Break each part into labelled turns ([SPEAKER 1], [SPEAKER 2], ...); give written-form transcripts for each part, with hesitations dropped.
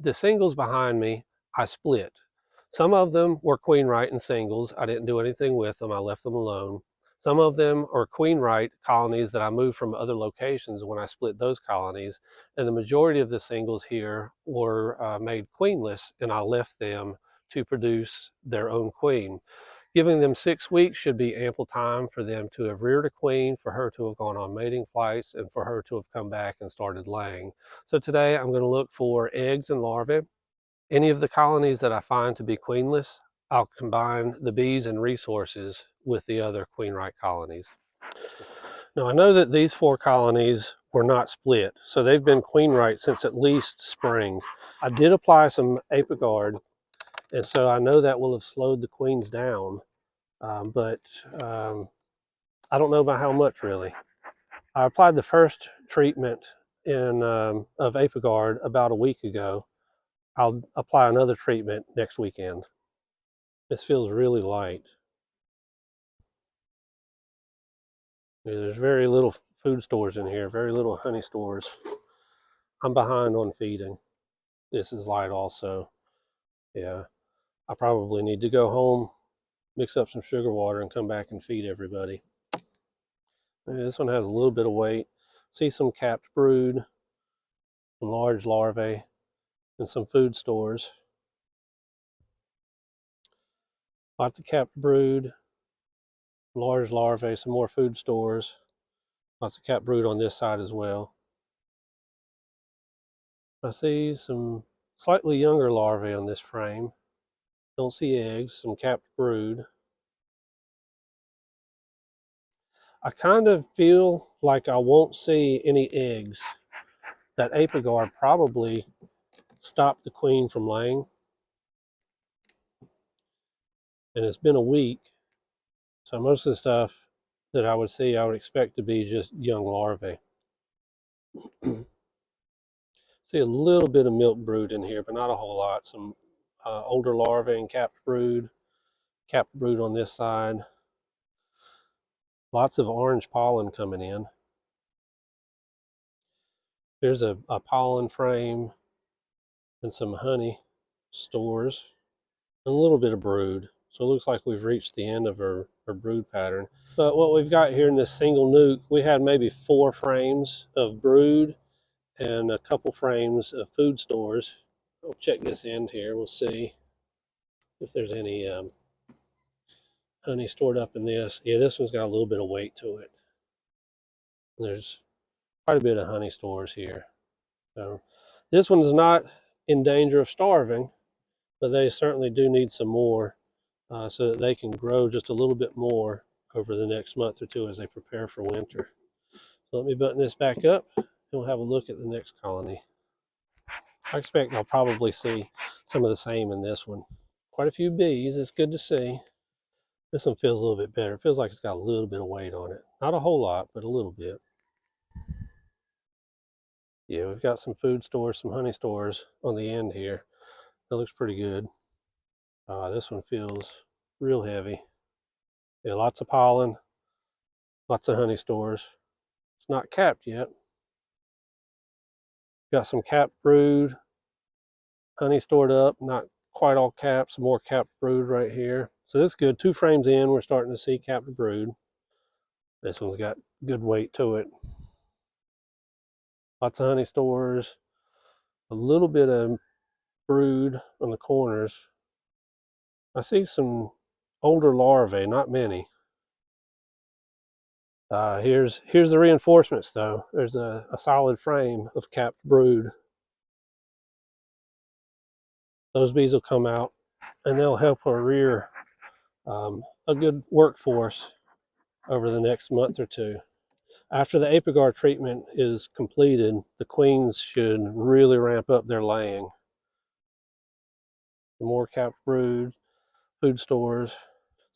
[SPEAKER 1] The singles behind me, I split. Some of them were queenright and singles. I didn't do anything with them. I left them alone. Some of them are queenright colonies that I moved from other locations when I split those colonies. And the majority of the singles here were made queenless, and I left them to produce their own queen. Giving them 6 weeks should be ample time for them to have reared a queen, for her to have gone on mating flights, and for her to have come back and started laying. So today I'm going to look for eggs and larvae. Any of the colonies that I find to be queenless, I'll combine the bees and resources with the other queenright colonies. Now I know that these 4 colonies were not split, so they've been queenright since at least spring. I did apply some Apiguard, and so I know that will have slowed the queens down, but I don't know by how much really. I applied the first treatment of Apiguard about a week ago. I'll apply another treatment next weekend. This feels really light. There's very little food stores in here, very little honey stores. I'm behind on feeding. This is light also. Yeah, I probably need to go home, mix up some sugar water, and come back and feed everybody. This one has a little bit of weight. See some capped brood, some large larvae, and some food stores. Lots of capped brood, large larvae, some more food stores. Lots of capped brood on this side as well. I see some slightly younger larvae on this frame. Don't see eggs, some capped brood. I kind of feel like I won't see any eggs. That Apiguard probably stopped the queen from laying. And it's been a week, so most of the stuff that I would see, I would expect to be just young larvae. See a little bit of milk brood in here, but not a whole lot. Some older larvae and capped brood on this side. Lots of orange pollen coming in. There's a pollen frame and some honey stores and a little bit of brood. So it looks like we've reached the end of her brood pattern. But what we've got here in this single nuke, we had maybe 4 frames of brood and a couple frames of food stores. I'll check this end here. We'll see if there's any honey stored up in this. Yeah, this one's got a little bit of weight to it. There's quite a bit of honey stores here. So this one is not in danger of starving, but they certainly do need some more so that they can grow just a little bit more over the next month or 2 as they prepare for winter. So let me button this back up and we'll have a look at the next colony. I expect I'll probably see some of the same in this one. Quite a few bees, it's good to see. This one feels a little bit better. It feels like it's got a little bit of weight on it. Not a whole lot, but a little bit. Yeah, we've got some food stores, some honey stores on the end here. That looks pretty good. This one feels real heavy. Yeah, lots of pollen, lots of honey stores. It's not capped yet. Got some capped brood, honey stored up, not quite all capped, some more capped brood right here. So that's good. 2 frames in, we're starting to see capped brood. This one's got good weight to it. Lots of honey stores, a little bit of brood on the corners. I see some older larvae, not many. Here's the reinforcements though. There's a solid frame of capped brood. Those bees will come out and they'll help her rear a good workforce over the next month or 2. After the Apiguard treatment is completed, the queens should really ramp up their laying. The more capped brood, food stores.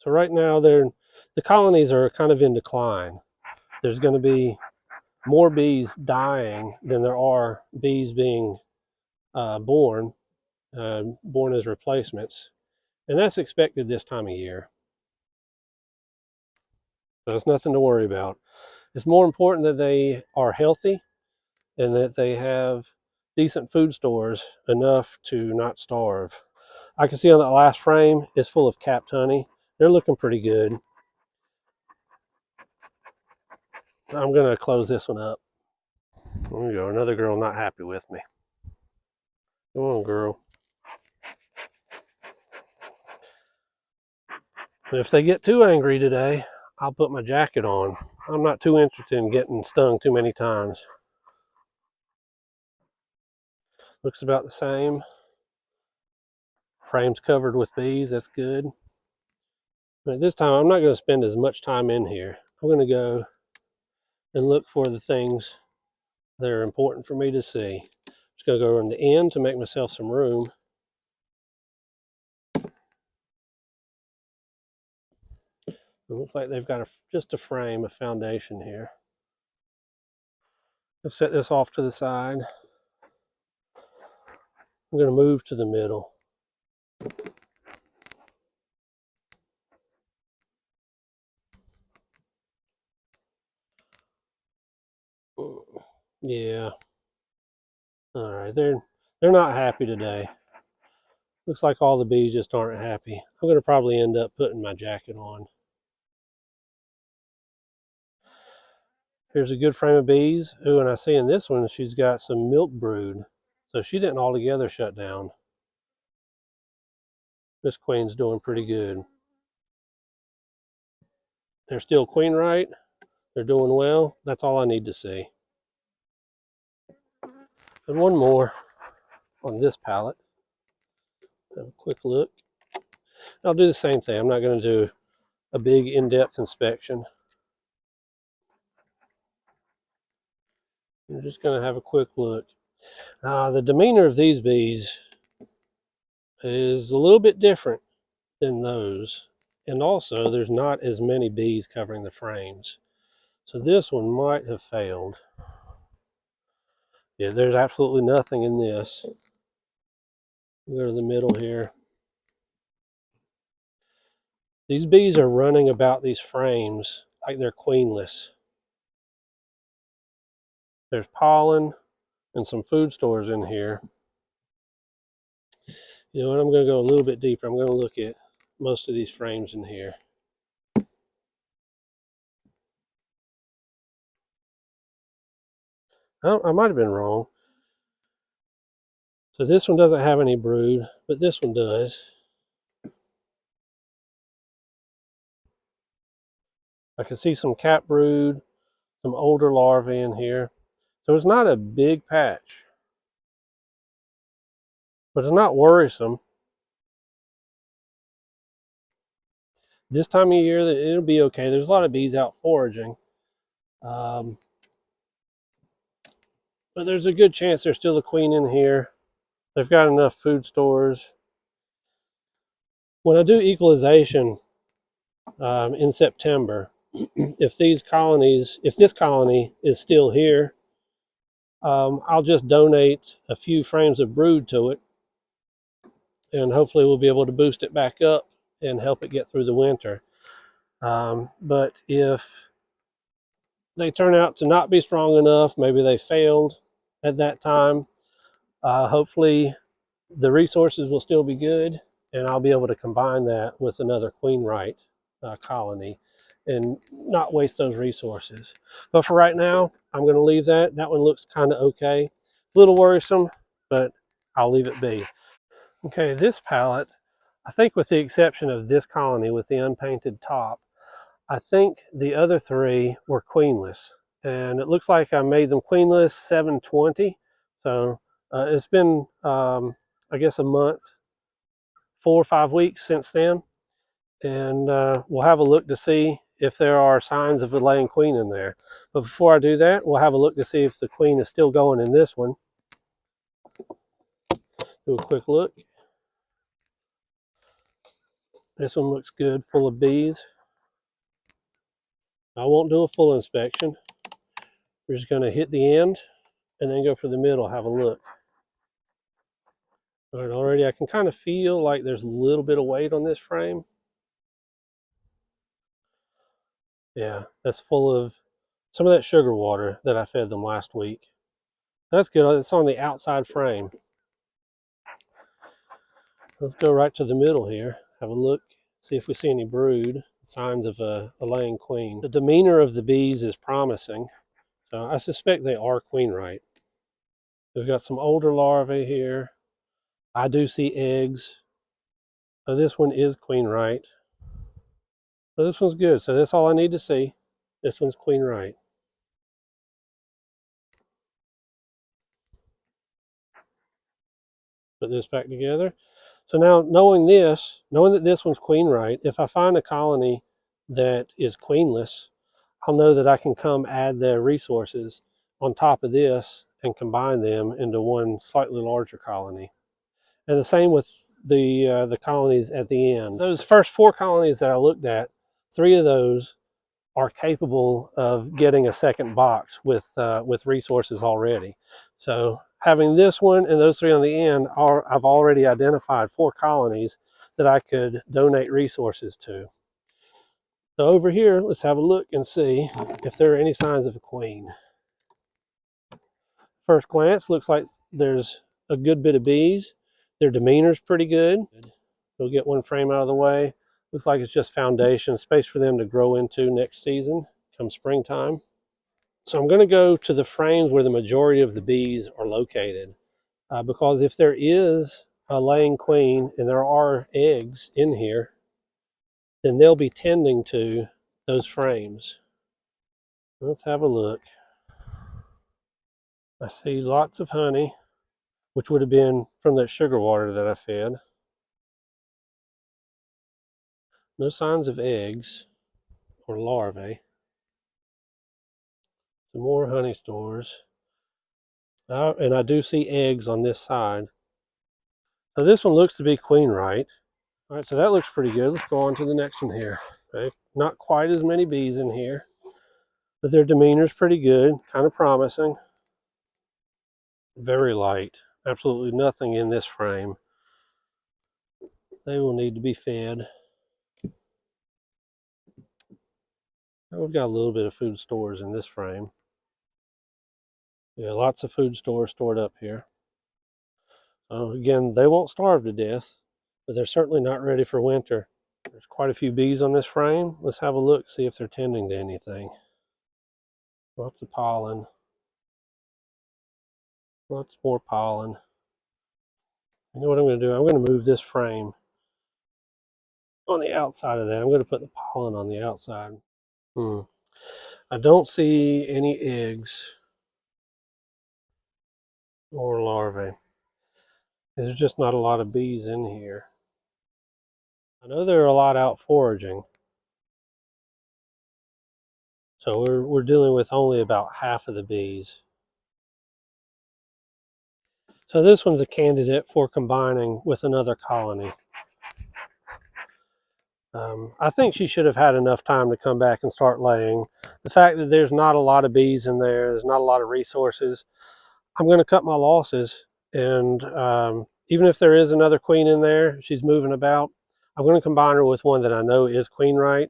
[SPEAKER 1] So right now the colonies are kind of in decline. There's going to be more bees dying than there are bees being born as replacements. And that's expected this time of year. So it's nothing to worry about. It's more important that they are healthy and that they have decent food stores enough to not starve. I can see on that last frame is full of capped honey. They're looking pretty good. I'm going to close this one up. There we go, another girl not happy with me. Come on, girl. If they get too angry today, I'll put my jacket on. I'm not too interested in getting stung too many times. Looks about the same. Frame's covered with bees, that's good. But this time I'm not going to spend as much time in here. I'm going to go and look for the things that are important for me to see. Just going to go around the end to make myself some room. It looks like they've got just a frame, a foundation here. Let's set this off to the side. I'm going to move to the middle. Yeah. All right, they're not happy today. Looks like all the bees just aren't happy. I'm going to probably end up putting my jacket on. Here's a good frame of bees. Ooh, and I see in this one she's got some milk brood. So she didn't altogether shut down. This queen's doing pretty good. They're still queenright. They're doing well. That's all I need to see. And one more on this pallet. Have a quick look. I'll do the same thing. I'm not going to do a big in-depth inspection. I'm just going to have a quick look. The demeanor of these bees is a little bit different than those. And also, there's not as many bees covering the frames. So this one might have failed. Yeah, there's absolutely nothing in this. We'll go to the middle here. These bees are running about these frames like they're queenless. There's pollen and some food stores in here. You know what, I'm going to go a little bit deeper. I'm going to look at most of these frames in here. Oh, I might have been wrong. So this one doesn't have any brood, but this one does. I can see some cap brood, some older larvae in here. So it's not a big patch, but it's not worrisome. This time of year, it'll be okay. There's a lot of bees out foraging. But there's a good chance there's still a queen in here. They've got enough food stores. When I do equalization in September, if this colony is still here, I'll just donate a few frames of brood to it, and hopefully we'll be able to boost it back up and help it get through the winter. But if they turn out to not be strong enough, maybe they failed at that time, hopefully the resources will still be good, and I'll be able to combine that with another queenright colony and not waste those resources. But for right now, I'm going to leave that. That one looks kind of okay. A little worrisome, but I'll leave it be. Okay, this palette, I think with the exception of this colony with the unpainted top, I think the other three were queenless. And it looks like I made them queenless 720. So it's been, I guess, a month, 4 or 5 weeks since then. And we'll have a look to see if there are signs of a laying queen in there. But before I do that, we'll have a look to see if the queen is still going in this one. Do a quick look. This one looks good, full of bees. I won't do a full inspection. We're just going to hit the end and then go for the middle, have a look. All right, already I can kind of feel like there's a little bit of weight on this frame. Yeah, that's full of some of that sugar water that I fed them last week. That's good. It's on the outside frame. Let's go right to the middle here. Have a look, see if we see any brood, signs of a laying queen. The demeanor of the bees is promising, so I suspect they are queenright. We've got some older larvae here. I do see eggs. So this one is queenright. So this one's good. So that's all I need to see. This one's queenright. Put this back together. So now knowing that this one's queenright, if I find a colony that is queenless, I'll know that I can come add the resources on top of this and combine them into one slightly larger colony. And the same with the colonies at the end. Those first 4 colonies that I looked at, 3 of those are capable of getting a second box with resources already. So having this one and those 3 on the end, I've already identified 4 colonies that I could donate resources to. So over here, let's have a look and see if there are any signs of a queen. First glance, looks like there's a good bit of bees. Their demeanor's pretty good. We'll get one frame out of the way. Looks like it's just foundation, space for them to grow into next season, come springtime. So I'm going to go to the frames where the majority of the bees are located, because if there is a laying queen and there are eggs in here, then they'll be tending to those frames. Let's have a look. I see lots of honey, which would have been from that sugar water that I fed. No signs of eggs or larvae. Some more honey stores. And I do see eggs on this side. So this one looks to be queenright. All right, so that looks pretty good. Let's go on to the next one here. Okay, not quite as many bees in here, but their demeanor is pretty good, kind of promising. Very light. Absolutely nothing in this frame. They will need to be fed. We've got a little bit of food stores in this frame. Yeah, lots of food stores stored up here. Again, they won't starve to death, but they're certainly not ready for winter. There's quite a few bees on this frame. Let's have a look, see if they're tending to anything. Lots of pollen. Lots more pollen. You know what I'm going to do? I'm going to move this frame on the outside of that. I'm going to put the pollen on the outside. I don't see any eggs or larvae. There's just not a lot of bees in here. I know there are a lot out foraging. So we're dealing with only about half of the bees. So this one's a candidate for combining with another colony. I think she should have had enough time to come back and start laying. The fact that there's not a lot of bees in there's not a lot of resources, I'm going to cut my losses. And even if there is another queen in there, she's moving about, I'm going to combine her with one that I know is queenright.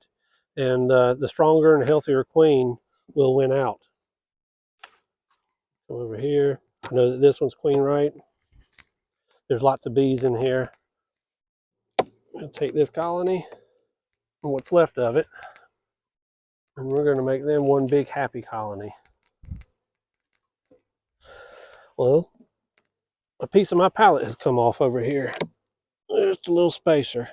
[SPEAKER 1] And the stronger and healthier queen will win out. Come over here. I know that this one's queenright. There's lots of bees in here. I'll take this colony and what's left of it, and we're going to make them one big happy colony. Well, a piece of my palette has come off over here. Just a little spacer.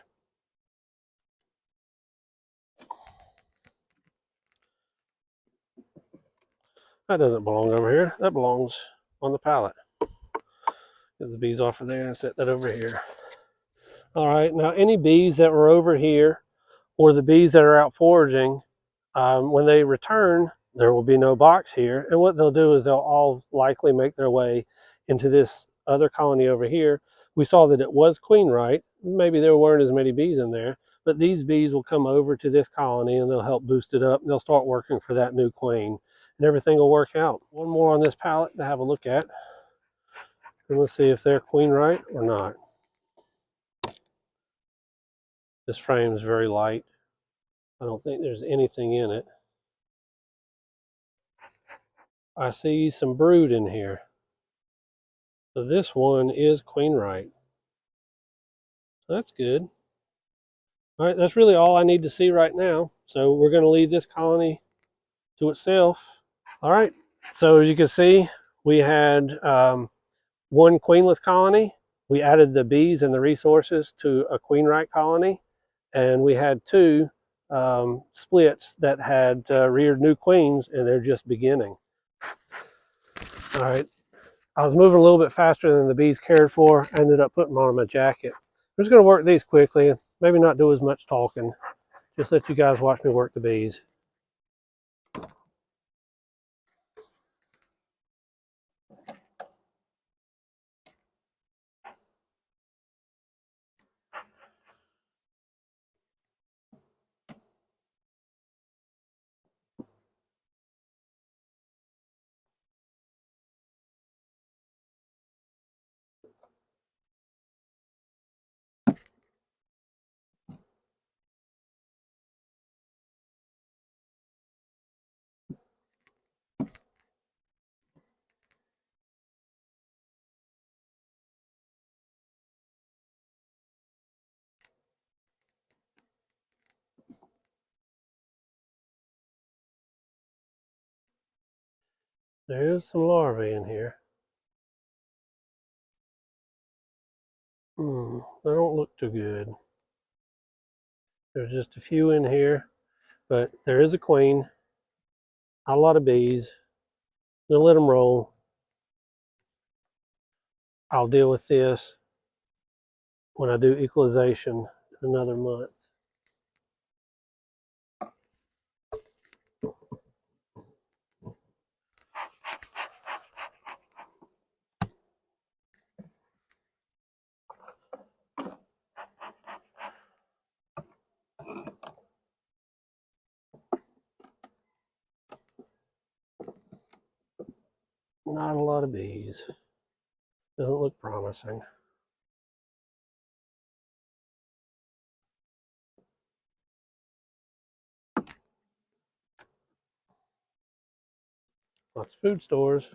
[SPEAKER 1] That doesn't belong over here. That belongs on the palette. Get the bees off of there and set that over here. All right, now any bees that were over here or the bees that are out foraging, when they return, there will be no box here. And what they'll do is they'll all likely make their way into this other colony over here. We saw that it was queenright. Maybe there weren't as many bees in there, but these bees will come over to this colony and they'll help boost it up. And they'll start working for that new queen and everything will work out. One more on this palette to have a look at. And let's see if they're queenright or not. This frame is very light. I don't think there's anything in it. I see some brood in here. So this one is queenright. That's good. All right, that's really all I need to see right now. So we're going to leave this colony to itself. All right, so as you can see, we had one queenless colony. We added the bees and the resources to a queenright colony, and we had two splits that had reared new queens, and they're just beginning. All right, I was moving a little bit faster than the bees cared for. I ended up putting them on my jacket. I'm just going to work these quickly, maybe not do as much talking. Just let you guys watch me work the bees. There's some larvae in here. They don't look too good. There's just a few in here, but there is a queen, a lot of bees. Gonna let them roll. I'll deal with this when I do equalization in another month. Not a lot of bees. Doesn't look promising. Lots of food stores.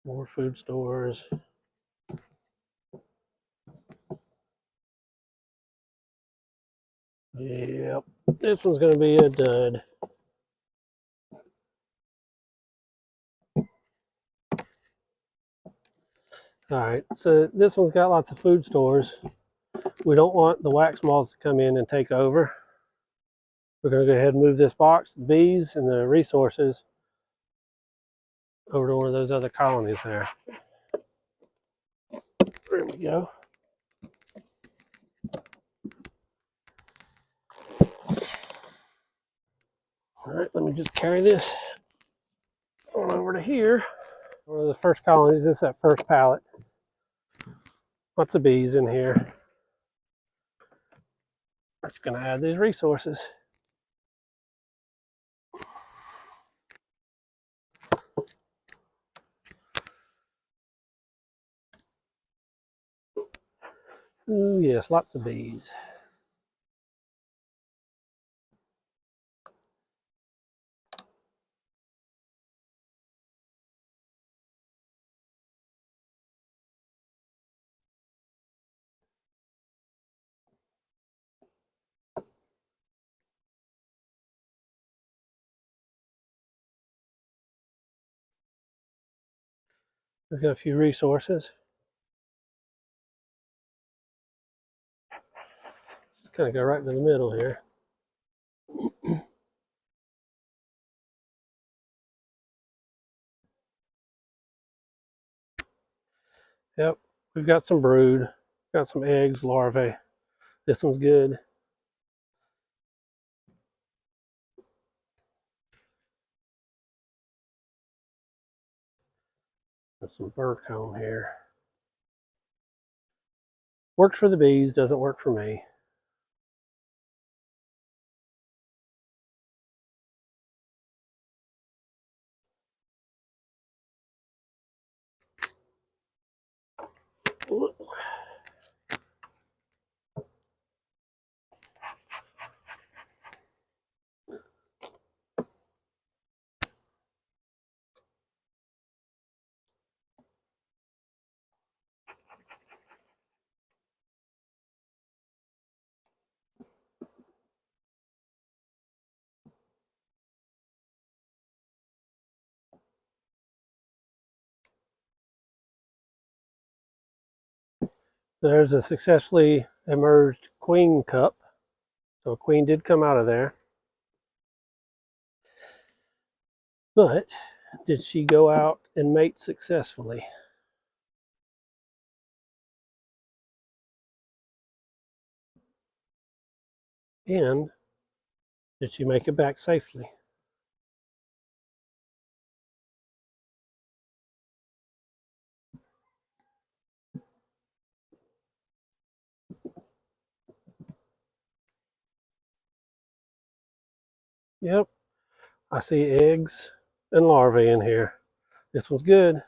[SPEAKER 1] More food stores. Yep, this one's gonna be a dud. All right, so this one's got lots of food stores. We don't want the wax moths to come in and take over. We're going to go ahead and move this box, the bees and the resources, over to one of those other colonies there. There we go. All right, let me just carry this on over to here. One of the first colonies, this is that first pallet. Lots of bees in here. I'm just going to add these resources. Ooh, yes, lots of bees. We've got a few resources. Just kind of go right into the middle here. Yep, we've got some brood, got some eggs, larvae. This one's good. Got some bird comb here. Works for the bees, doesn't work for me. There's a successfully emerged queen cup. So a queen did come out of there. But did she go out and mate successfully? And did she make it back safely? Yep, I see eggs and larvae in here. This one's good.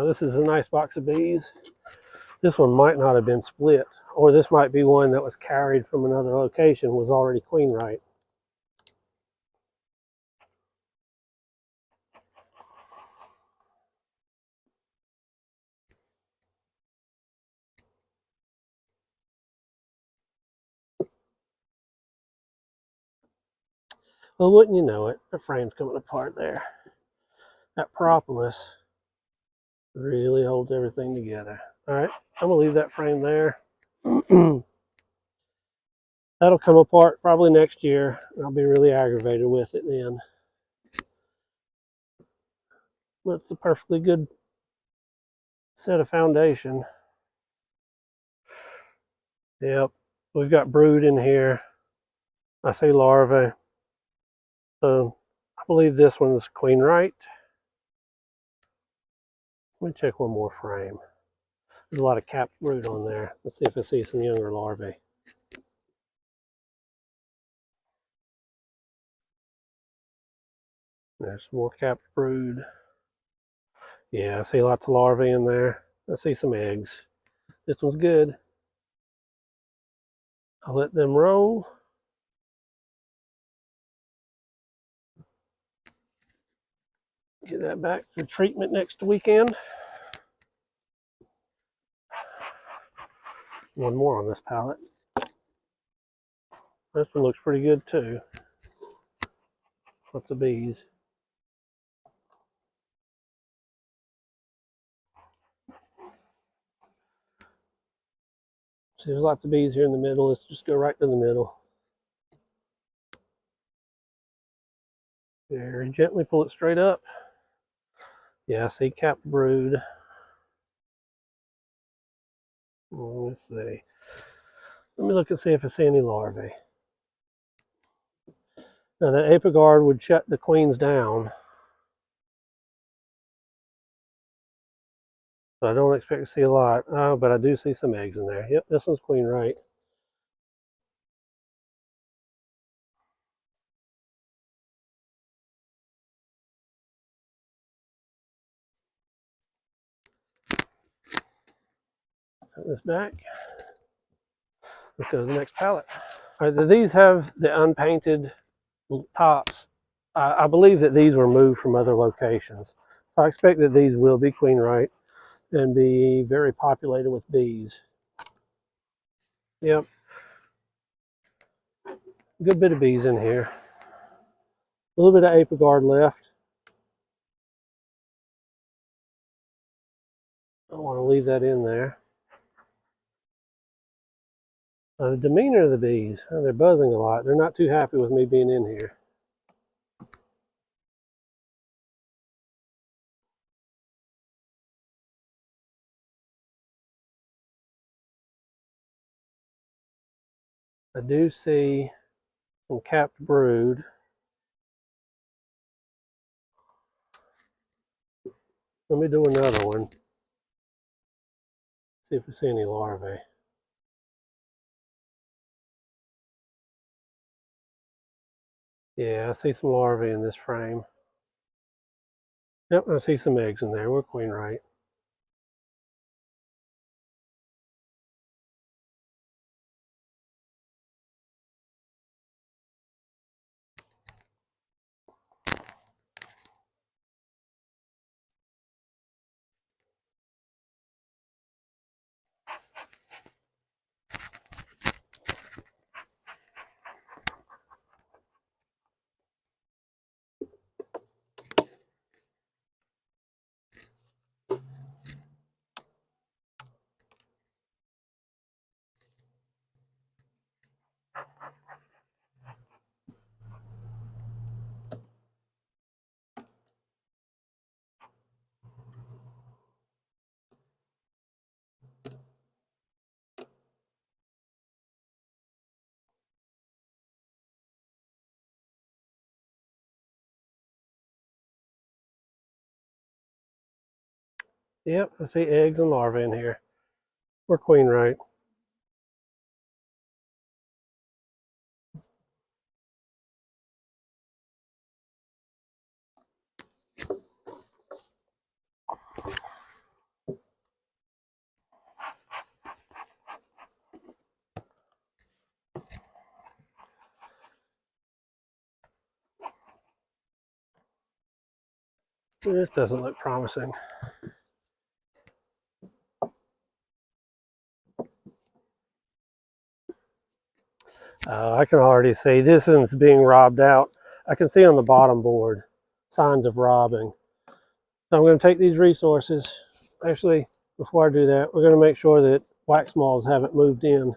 [SPEAKER 1] This is a nice box of bees. This one might not have been split, or this might be one that was carried from another location, was already queenright. Well, wouldn't you know it, the frame's coming apart there. That propolis really holds everything together. All right, I'm gonna leave that frame there. That'll come apart probably next year. I'll be really aggravated with it then. That's a perfectly good set of foundation. Yep, we've got brood in here. I say larvae. So I believe this one is queenright. Let me check one more frame. There's a lot of capped brood on there. Let's see if I see some younger larvae. There's some more capped brood. Yeah, I see lots of larvae in there. I see some eggs. This one's good. I'll let them roll. Get that back for treatment next weekend. One more on this pallet. This one looks pretty good too. Lots of bees. See, there's lots of bees here in the middle. Let's just go right to the middle. Very gently pull it straight up. Yeah, I see capped brood. Let's see. Let me look and see if I see any larvae. Now that apigard would shut the queens down. So I don't expect to see a lot. Oh, but I do see some eggs in there. Yep, this one's queenright. Put this back. Let's go to the next pallet. All right, these have the unpainted tops. I believe that these were moved from other locations. So I expect that these will be queenright and be very populated with bees. Yep, good bit of bees in here. A little bit of apigard left. I want to leave that in there. The demeanor of the bees, they're buzzing a lot. They're not too happy with me being in here. I do see some capped brood. Let me do another one. See if I see any larvae. Yeah, I see some larvae in this frame. Yep, I see some eggs in there. We're queenright. Yep, I see eggs and larvae in here. We're queenright. This doesn't look promising. I can already see this one's being robbed out. I can see on the bottom board signs of robbing. So I'm going to take these resources. Actually, before I do that, we're going to make sure that wax moths haven't moved in.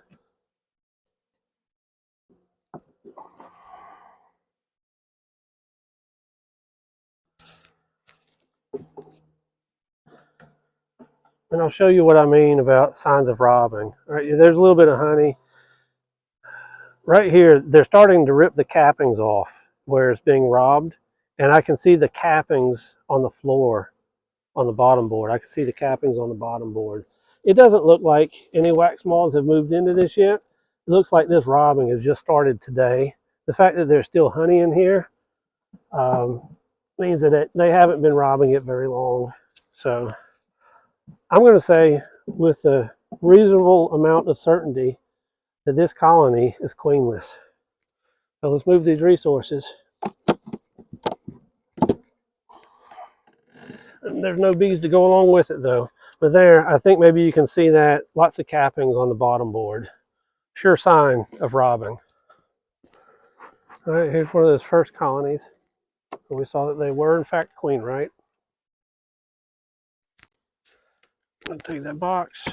[SPEAKER 1] And I'll show you what I mean about signs of robbing. All right, there's a little bit of honey. Right here, they're starting to rip the cappings off where it's being robbed. And I can see the cappings on the floor on the bottom board. I can see the cappings on the bottom board. It doesn't look like any wax moths have moved into this yet. It looks like this robbing has just started today. The fact that there's still honey in here means that they haven't been robbing it very long. So I'm going to say with a reasonable amount of certainty that this colony is queenless. So let's move these resources. And there's no bees to go along with it though. But there, I think maybe you can see that lots of cappings on the bottom board. Sure sign of robbing. All right, here's one of those first colonies. We saw that they were in fact queenright. I'll take that box,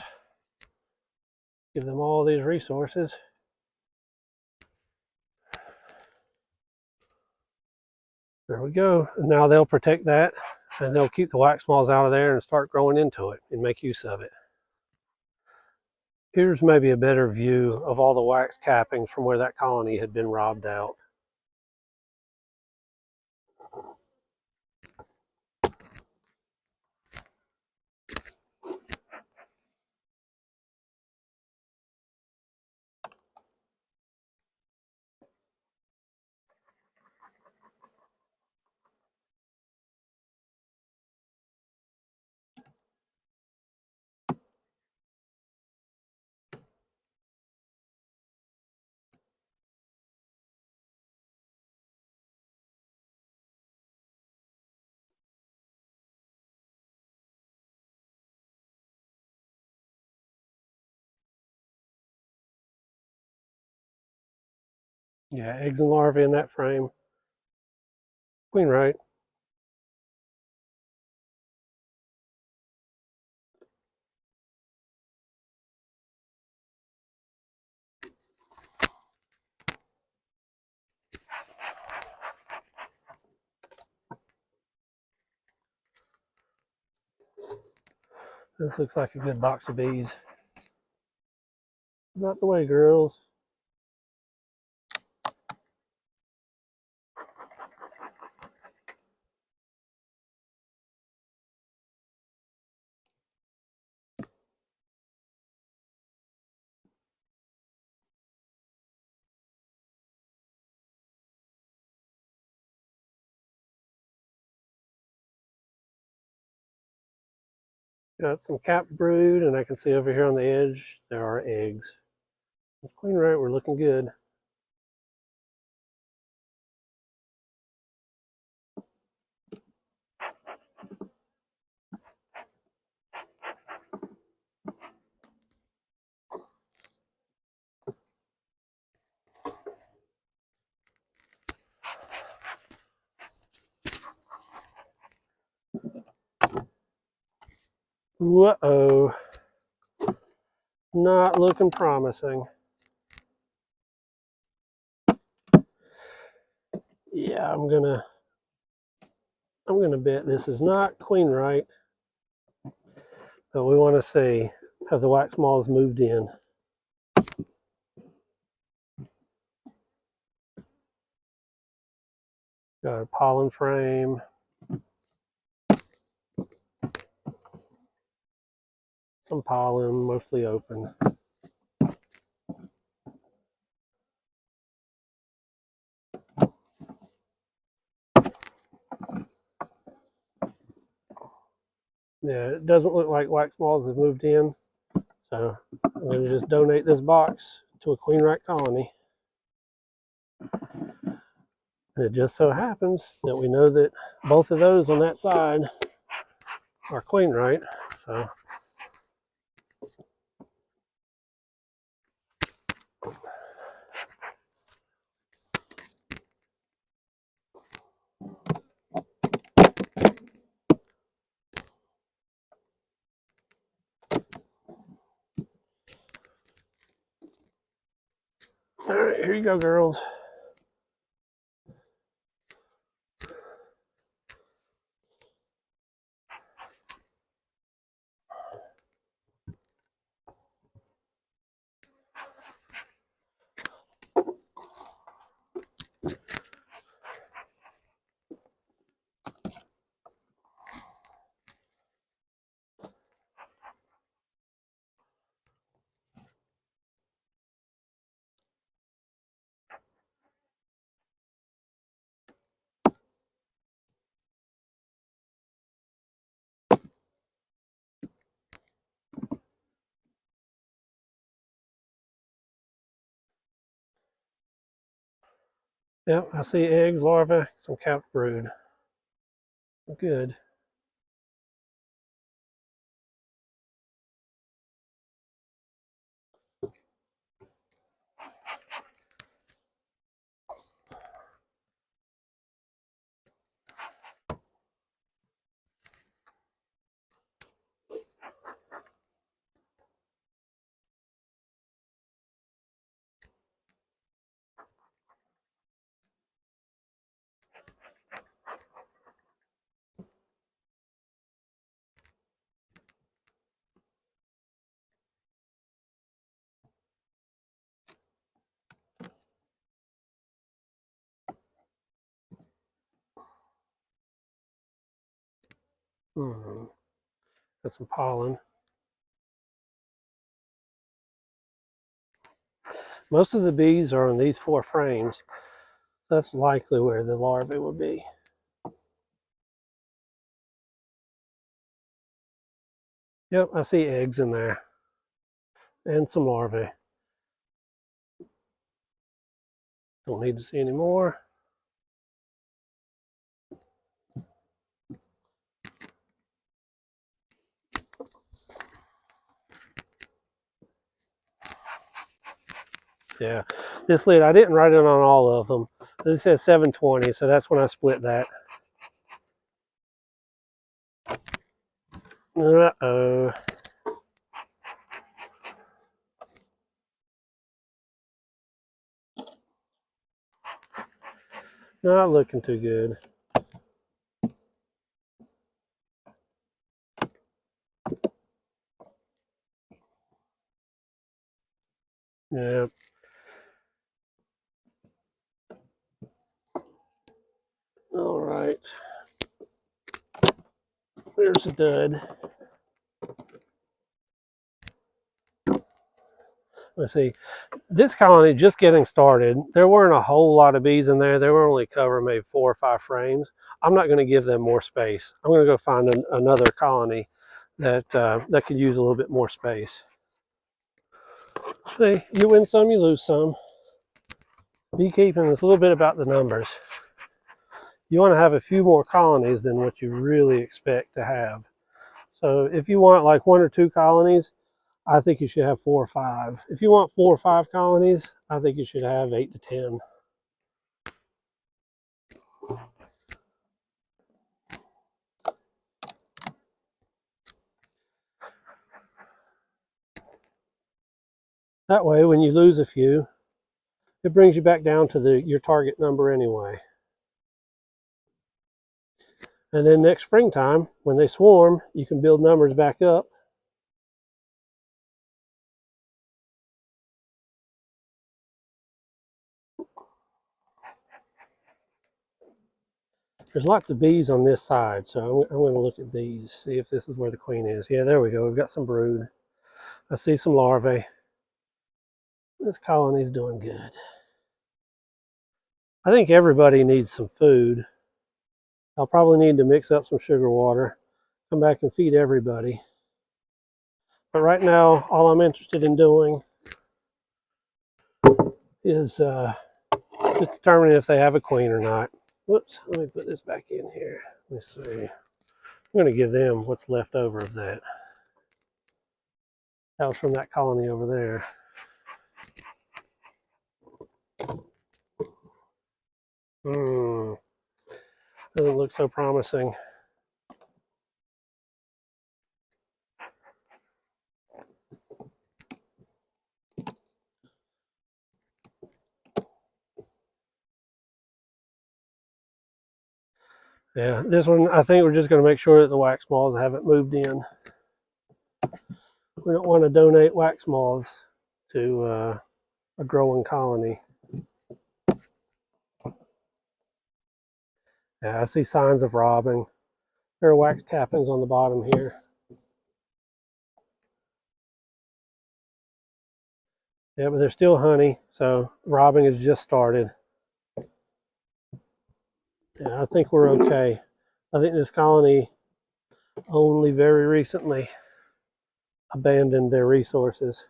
[SPEAKER 1] give them all these resources. There we go. And now they'll protect that and they'll keep the wax moths out of there and start growing into it and make use of it. Here's maybe a better view of all the wax cappings from where that colony had been robbed out. Yeah, eggs and larvae in that frame. Queenright. This looks like a good box of bees. Not the way, girls. Got some capped brood, and I can see over here on the edge there are eggs. Queenright, we're looking good. Uh-oh. Not looking promising. Yeah, I'm gonna bet this is not queenright. But we want to see, have the wax moths moved in? Got a pollen frame. Some pollen, mostly open. Yeah, it doesn't look like wax moths have moved in, so I'm going to just donate this box to a queenright colony. And it just so happens that we know that both of those on that side are queenright, so all right, here you go, girls. Yep, I see eggs, larvae, some capped brood. Good. Got some pollen. Most of the bees are in these 4 frames. That's likely where the larvae would be. Yep, I see eggs in there. And some larvae. Don't need to see any more. Yeah, this lid, I didn't write it on all of them. This says 720, so that's when I split that. Uh-oh. Not looking too good. Yeah. All right. There's a dud. Let's see. This colony just getting started. There weren't a whole lot of bees in there. They were only covering maybe 4 or 5 frames. I'm not going to give them more space. I'm going to go find another colony that that could use a little bit more space. See, you win some, you lose some. Beekeeping is a little bit about the numbers. You want to have a few more colonies than what you really expect to have. So if you want like 1 or 2 colonies, I think you should have 4 or 5. If you want 4 or 5 colonies, I think you should have 8 to 10. That way, when you lose a few, it brings you back down to your target number anyway. And then next springtime, when they swarm, you can build numbers back up. There's lots of bees on this side, so I'm going to look at these, see if this is where the queen is. Yeah, there we go. We've got some brood. I see some larvae. This colony's doing good. I think everybody needs some food. I'll probably need to mix up some sugar water, come back and feed everybody. But right now, all I'm interested in doing is just determining if they have a queen or not. Whoops, let me put this back in here. Let me see. I'm going to give them what's left over of that. That was from that colony over there. Doesn't look so promising. Yeah, this one, I think we're just going to make sure that the wax moths haven't moved in. We don't want to donate wax moths to a growing colony. Yeah, I see signs of robbing. There are wax cappings on the bottom here. Yeah, but there's still honey, so robbing has just started. Yeah, I think we're okay. I think this colony only very recently abandoned their resources.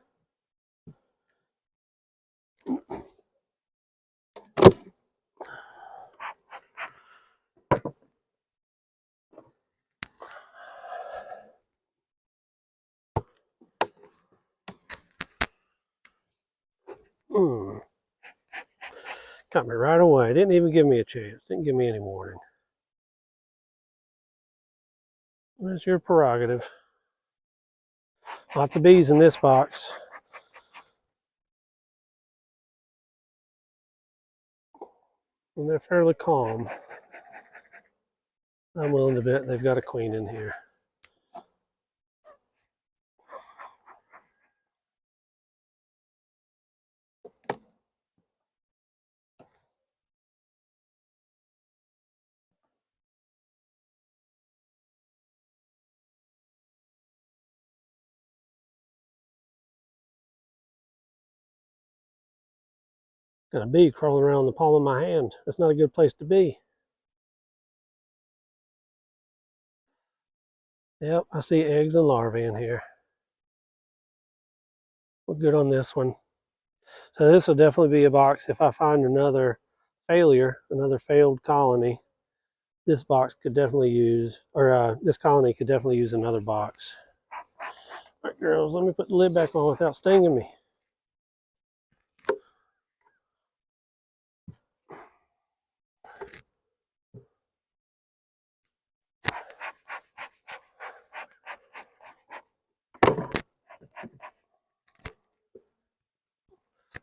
[SPEAKER 1] Got me right away. Didn't even give me a chance. Didn't give me any warning. That's your prerogative. Lots of bees in this box. And they're fairly calm. I'm willing to bet they've got a queen in here. Got a bee crawling around the palm of my hand. That's not a good place to be. Yep, I see eggs and larvae in here. We're good on this one. So this will definitely be a box. If I find another failure, another failed colony, this box could definitely use, or this colony could definitely use another box. All right, girls, let me put the lid back on without stinging me.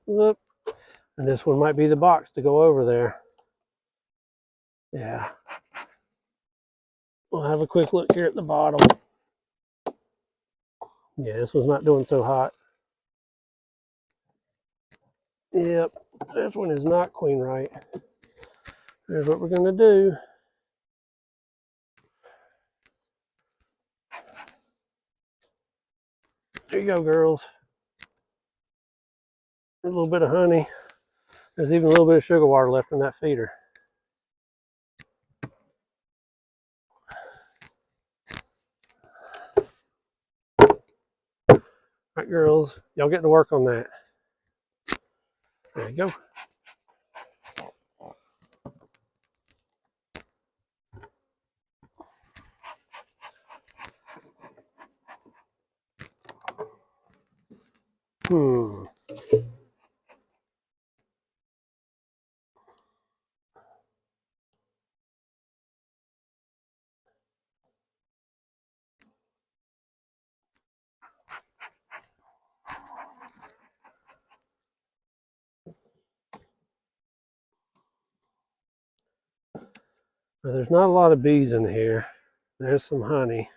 [SPEAKER 1] Look, and this one might be the box to go over there. Yeah. We'll have a quick look here at the bottom. Yeah, this one's not doing so hot. Yep, this one is not queenright. Here's what we're going to do. There you go, girls. A little bit of honey. There's even a little bit of sugar water left in that feeder. All right, girls, y'all get to work on that. There you go. Now, there's not a lot of bees in here. There's some honey.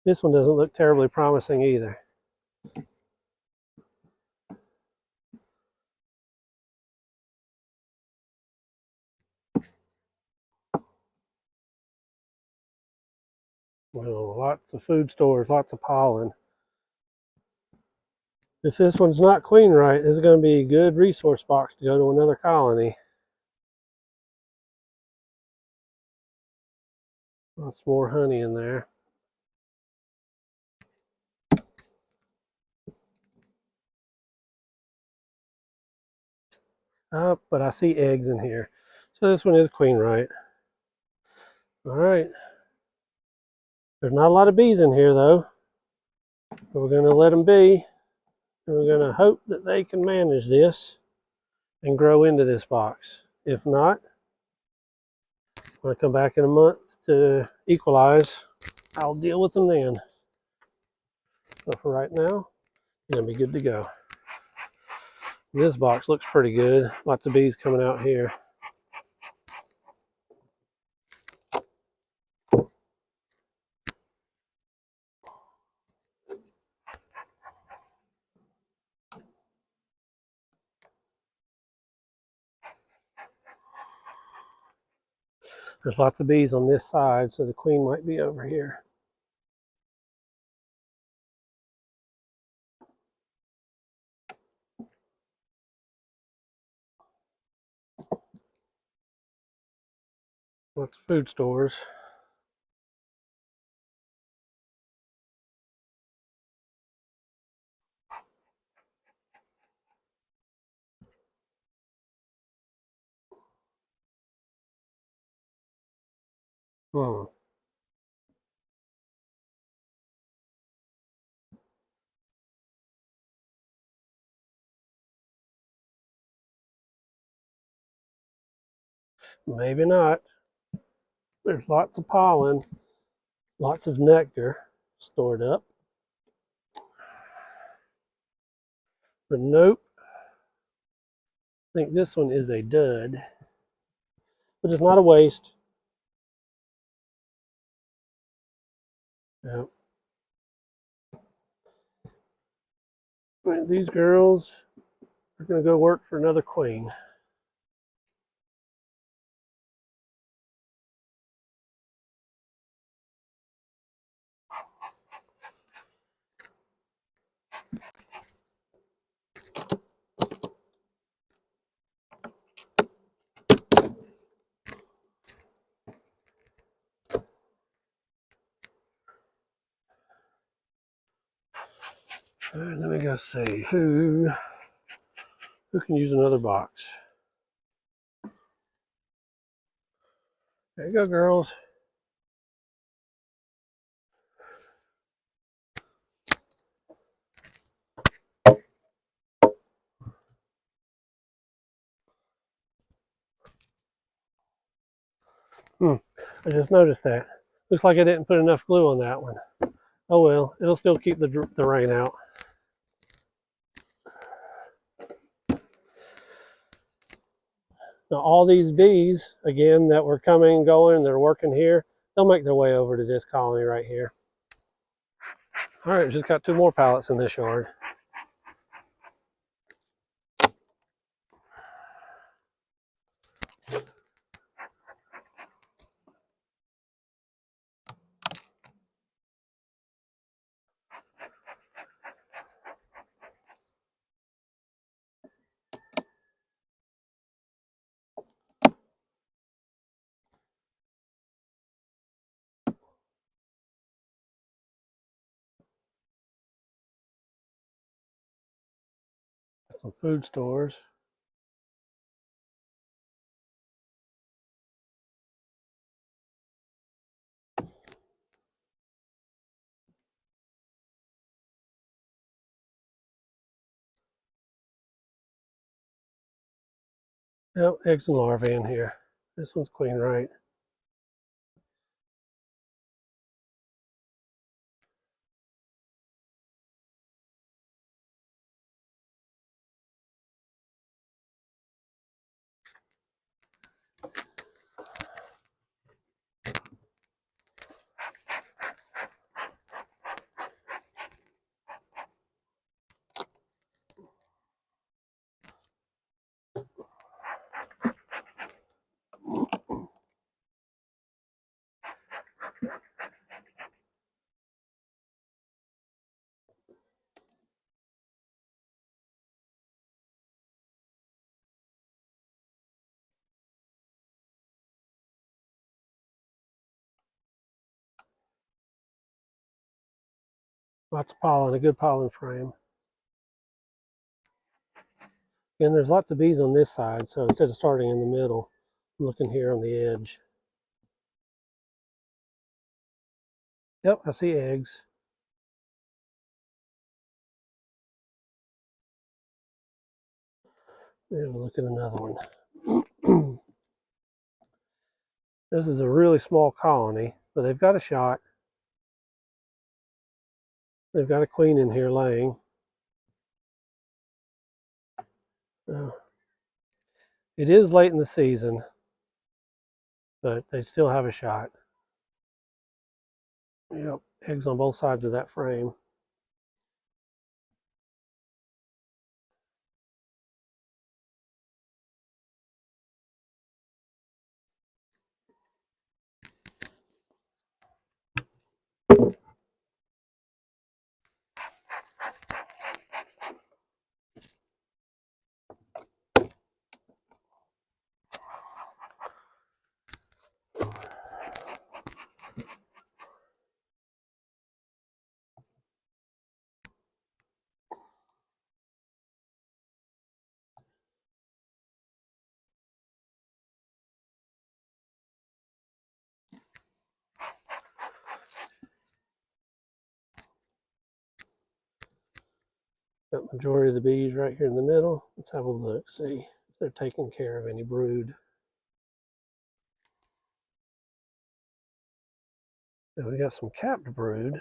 [SPEAKER 1] This one doesn't look terribly promising either. Well, lots of food stores, lots of pollen. If this one's not queenright, this is going to be a good resource box to go to another colony. Lots more honey in there. But I see eggs in here. So this one is queenright. All right. There's not a lot of bees in here though. But we're going to let them be. And we're going to hope that they can manage this and grow into this box. If not, when I come back in a month to equalize, I'll deal with them then. So for right now, it's going to be good to go. This box looks pretty good. Lots of bees coming out here. There's lots of bees on this side, so the queen might be over here. Lots of food stores. Maybe not. There's lots of pollen, lots of nectar stored up. But nope. I think this one is a dud. But it's not a waste. Yep. Right, these girls are going to go work for another queen. All right, let me go see who can use another box. There you go, girls. I just noticed that. Looks like I didn't put enough glue on that one. Oh well, it'll still keep the rain out. Now all these bees, again, that were coming and going, they're working here, they'll make their way over to this colony right here. All right, just got 2 more pallets in this yard. Some food stores. Yep, eggs and larvae in here. This one's queenright. Lots of pollen, a good pollen frame. And there's lots of bees on this side, so instead of starting in the middle, I'm looking here on the edge. Yep, I see eggs. And we'll look at another one. This is a really small colony, but they've got a shot. They've got a queen in here laying. It is late in the season, but they still have a shot. Yep, eggs on both sides of that frame. Got the majority of the bees right here in the middle. Let's have a look, see if they're taking care of any brood. And we got some capped brood.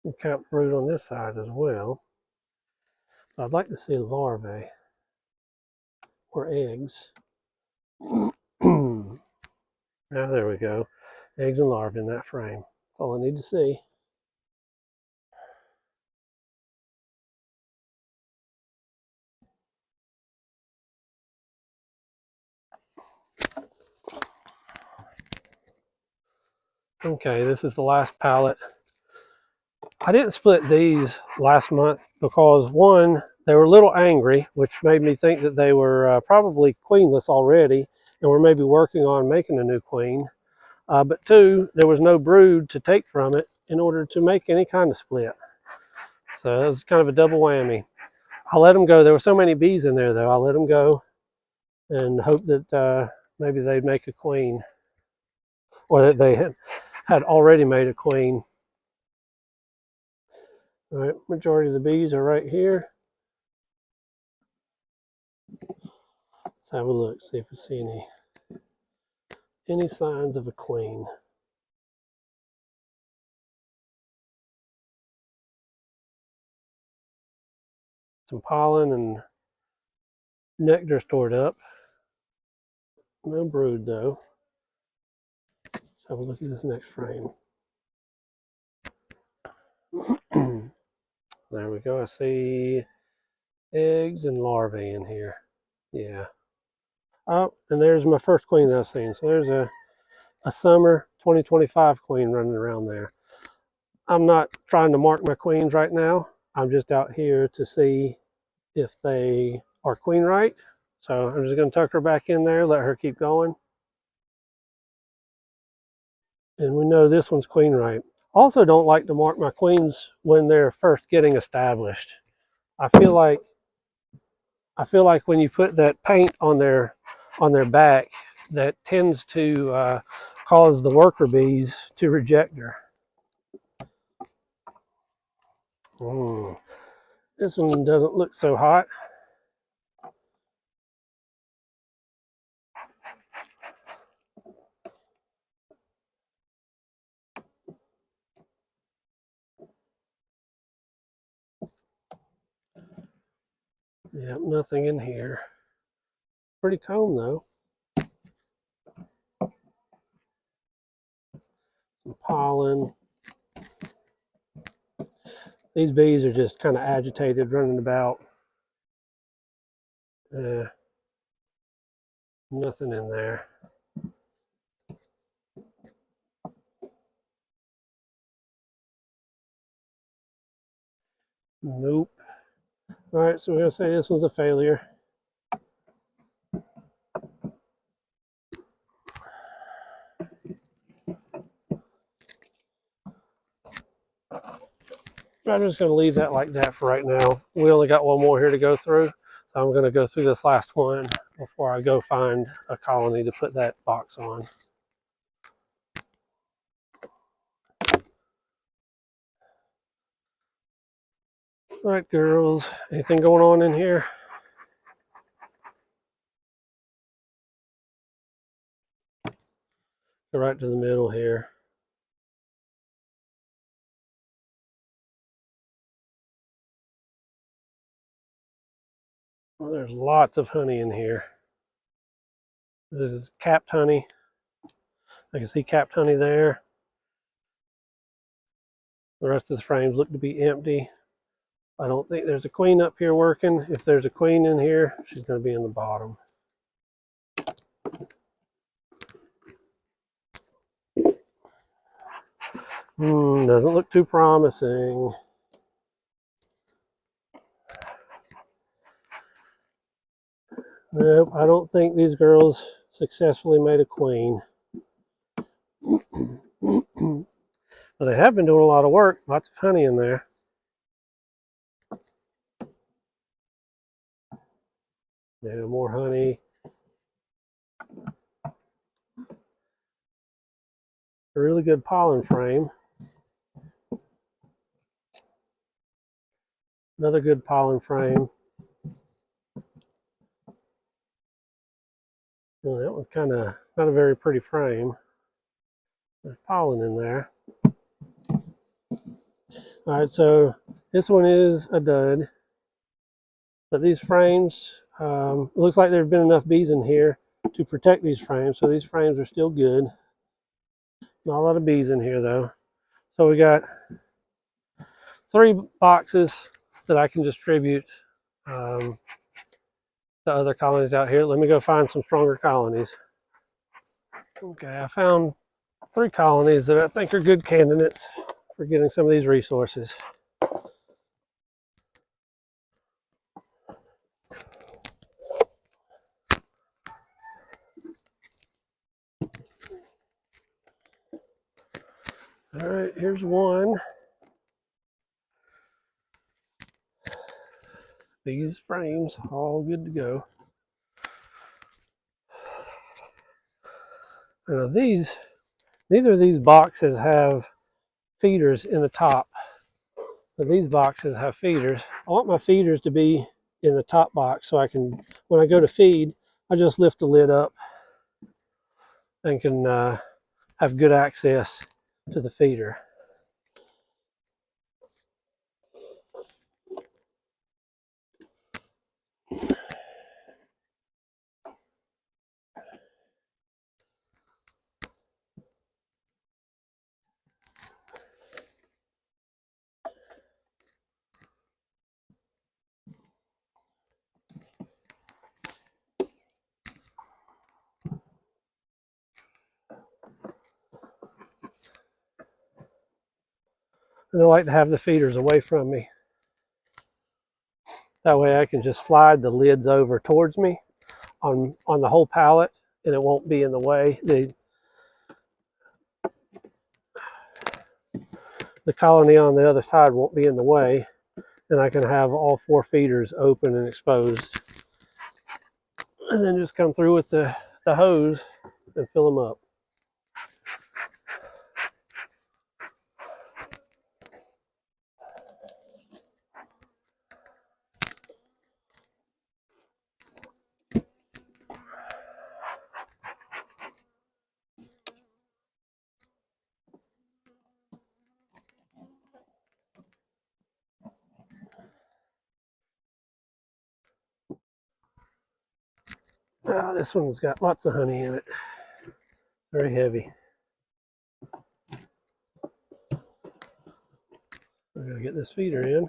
[SPEAKER 1] Some capped brood on this side as well. I'd like to see larvae or eggs. Now there we go. Eggs and larvae in that frame. That's all I need to see. Okay, this is the last pallet. I didn't split these last month because one, they were a little angry, which made me think that they were probably queenless already and were maybe working on making a new queen. But two, there was no brood to take from it in order to make any kind of split. So it was kind of a double whammy. I let them go. There were so many bees in there though. I let them go and hope that maybe they'd make a queen, or that they had already made a queen. All right, majority of the bees are right here. Let's have a look, see if we see any signs of a queen. Some pollen and nectar stored up. No brood though. Let's have a look at this next frame. There we go. I see eggs and larvae in here. Yeah. Oh, and there's my first queen that I've seen. So there's a summer 2025 queen running around there. I'm not trying to mark my queens right now. I'm just out here to see if they are queenright. So I'm just going to tuck her back in there, let her keep going. And we know this one's queenright. Also don't like to mark my queens when they're first getting established. I feel like when you put that paint on their back, that tends to cause the worker bees to reject her. This one doesn't look so hot. Yep, nothing in here. Pretty comb though. Some pollen. These bees are just kind of agitated, running about. Nothing in there. Nope. All right, so we're going to say this one's a failure. I'm just going to leave that like that for right now. We only got one more here to go through. So I'm going to go through this last one before I go find a colony to put that box on. All right, girls, anything going on in here? Go right to the middle here. Well, there's lots of honey in here. This is capped honey. I can see capped honey there. The rest of the frames look to be empty. I don't think there's a queen up here working. If there's a queen in here, she's going to be in the bottom. Doesn't look too promising. Nope, I don't think these girls successfully made a queen. But they have been doing a lot of work. Lots of honey in there. Yeah, more honey. A really good pollen frame. Another good pollen frame. Well, that was kind of not a very pretty frame. There's pollen in there. All right, so this one is a dud. But these frames, it looks like there have been enough bees in here to protect these frames. So these frames are still good. Not a lot of bees in here though. So we got 3 boxes that I can distribute to other colonies out here. Let me go find some stronger colonies. Okay, I found 3 colonies that I think are good candidates for getting some of these resources. All right, here's one. These frames all good to go. Now neither of these boxes have feeders in the top. But these boxes have feeders. I want my feeders to be in the top box so I can, when I go to feed, I just lift the lid up and can have good access to the feeder. And I like to have the feeders away from me. That way I can just slide the lids over towards me on the whole pallet and it won't be in the way. The colony on the other side won't be in the way, and I can have all 4 feeders open and exposed. And then just come through with the hose and fill them up. This one's got lots of honey in it. Very heavy. We're going to get this feeder in.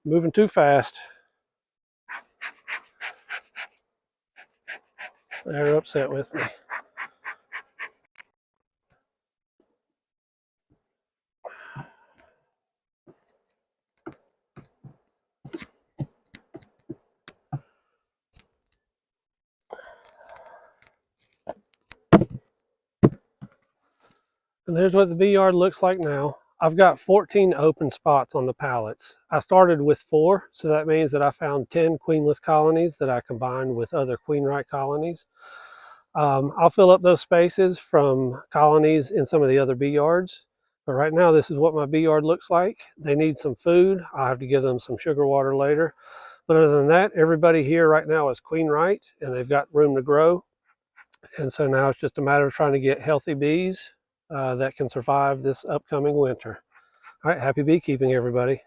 [SPEAKER 1] Moving too fast. They're upset with me. And there's what the bee yard looks like now. I've got 14 open spots on the pallets. I started with 4, so that means that I found 10 queenless colonies that I combined with other queenright colonies. I'll fill up those spaces from colonies in some of the other bee yards. But right now, this is what my bee yard looks like. They need some food. I'll have to give them some sugar water later. But other than that, everybody here right now is queenright, and they've got room to grow. And so now it's just a matter of trying to get healthy bees that can survive this upcoming winter. All right, happy beekeeping, everybody.